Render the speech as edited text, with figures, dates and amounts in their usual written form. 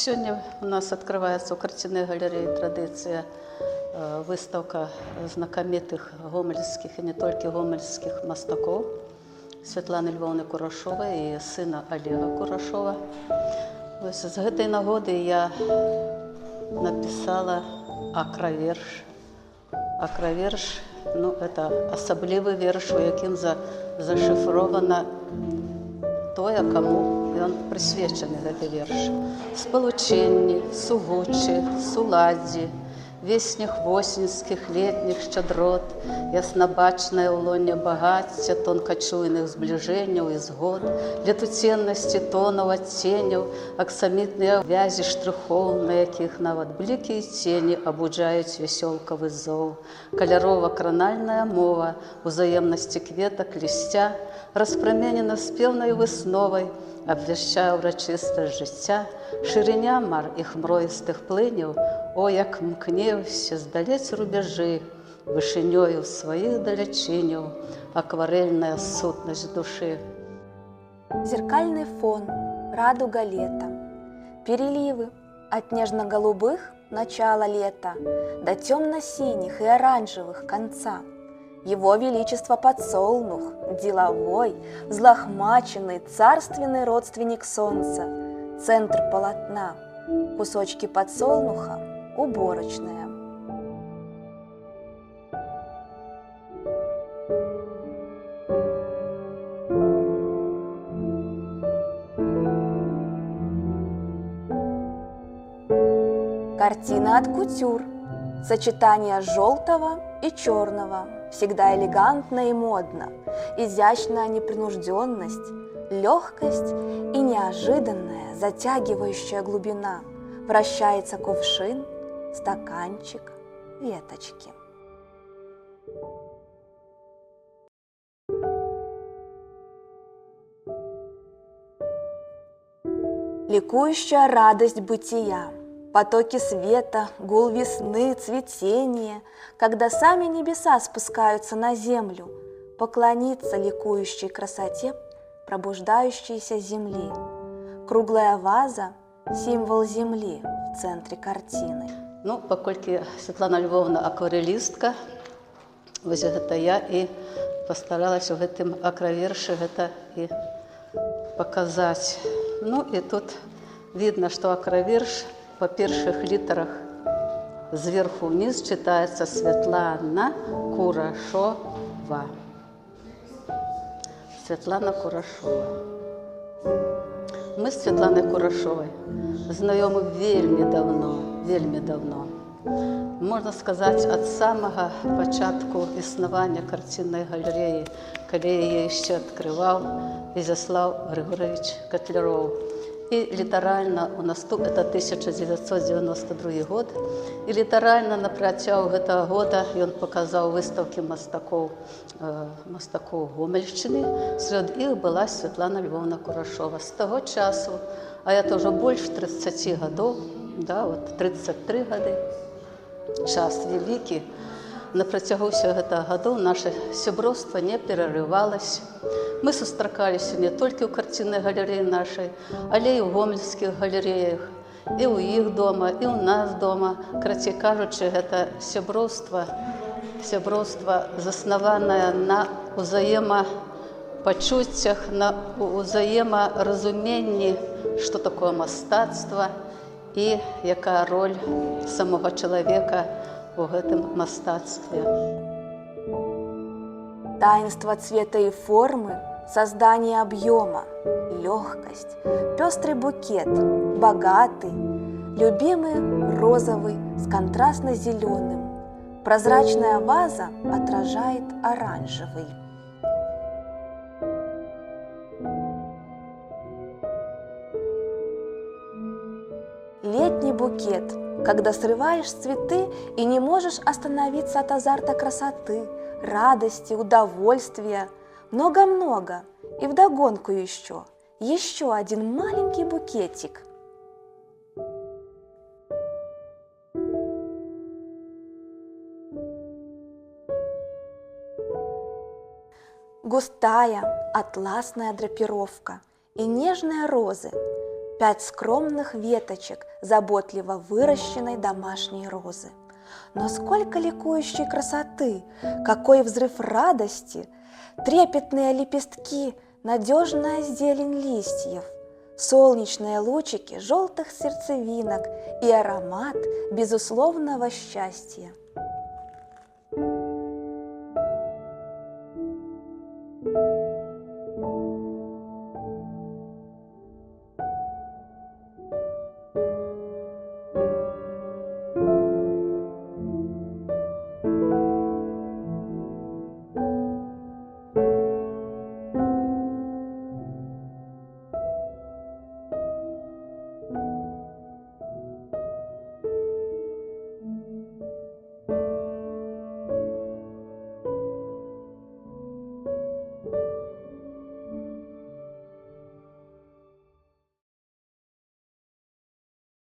Сегодня у нас открывается у картинной галереи традиция выставка знакомитых гомельских и не только гомельских мастаков Святланы Львовны Курашовой и сына Олега Курашова. Ось з гэтай нагоды я написала акравірш. Акравірш, это асаблівы верш, у якім зашифровано тое, каму ён прысвечаны гэты верш. Спалучэнні, сугуччы, суладдзі, весніх восеньскіх, летніх шчадрот, яснабачнае ў лоне багацця тонкачуйных збліжэнняў і згод, летуценнасці тонаў адценняў, аксамітныя вязі штрыхоў, на якіх нават блікі і цені абуджаюць весёлкавы зоў, калярова-кранальная мова, узаемнасці кветак, лісця, распраменена спеўнай высновай, абвяшчае ўрачыстасць жыцця, шырыня мар і хмроістых плыняў, о, як мкне ўсе здалець рубяжы, вышынёю сваіх далячыняў, акварельная сутнасць душы. Зеркальный фон, радуга лета, переливы от нежно-голубых начала лета до темно-синих и оранжевых конца. Его Величество подсолнух, деловой, взлохмаченный, царственный родственник солнца, центр полотна, кусочки подсолнуха, уборочная. Картина от кутюр, сочетание желтого и черного, всегда элегантно и модно, изящная непринужденность, легкость и неожиданная затягивающая глубина. Вращается кувшин, стаканчик, веточки. Ликующая радость бытия, потоки света, гул весны, цветение, когда сами небеса спускаются на землю, поклониться ликующей красоте пробуждающейся земли. Круглая ваза – символ земли в центре картины. Паколькі Святлана Львовна акварелістка, вось гэта я і пастаралася ў гэтым акравіршы гэта і паказаць. І тут видно, што акравірш по першых літарах зверху вниз читается Светлана Курашова. Светлана Курашова. Мы з Светланай Курашовай знаёмы вельмі давно. Можна сказаць, ад самага пачатку існавання карціннай галерэі, калі яе яшчэ адкрываў Ізяслаў Григорович Котляроў. И літаральна это 1992 год, и літаральна на працягу гэтага года ён паказаў выстаўкі мастакоў Гомельшчыны. Сярод іх была Святлана Львовна Курашова. З таго часу, а это ўжо больш 30 гадоў, 33 гады, час вялікі. На працягу ўсіх гэтых гадоў наша сяброўства не перарывалася. Мы сустракаліся не толькі ў карціннай галерэі нашай, але і ў гомельскіх галерэях, і ў іх дома, і ў нас дома. Карацей кажучы, гэта сяброўства заснаванае на узаемапачуццях, на узаемаразуменні, што такое мастацтва і якая роль самога чалавека у гэтым мастацтве. Таинство цвета и формы, создание объема, легкость, пестрый букет, богатый, любимый розовый с контрастно-зеленым. Прозрачная ваза отражает оранжевый. Летний букет, когда срываешь цветы и не можешь остановиться от азарта красоты, радости, удовольствия. Много-много. И вдогонку еще один маленький букетик. Густая атласная драпировка и нежные розы, 5 скромных веточек заботливо выращенной домашней розы. Но сколько ликующей красоты, какой взрыв радости, трепетные лепестки, надежная зелень листьев, солнечные лучики желтых сердцевинок и аромат безусловного счастья.